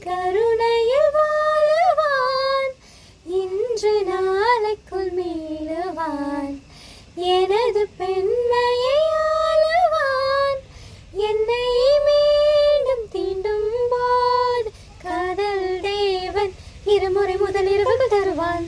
கருணையில் வாழுவான், இன்று நாளைக்குள் மீளுவான். எனது பெண்மையை ஆளுவான், என்னை மீண்டும் தீண்டும் போது காதல் தேவன் இருமுறை முதல் இரவுகள் தருவான்.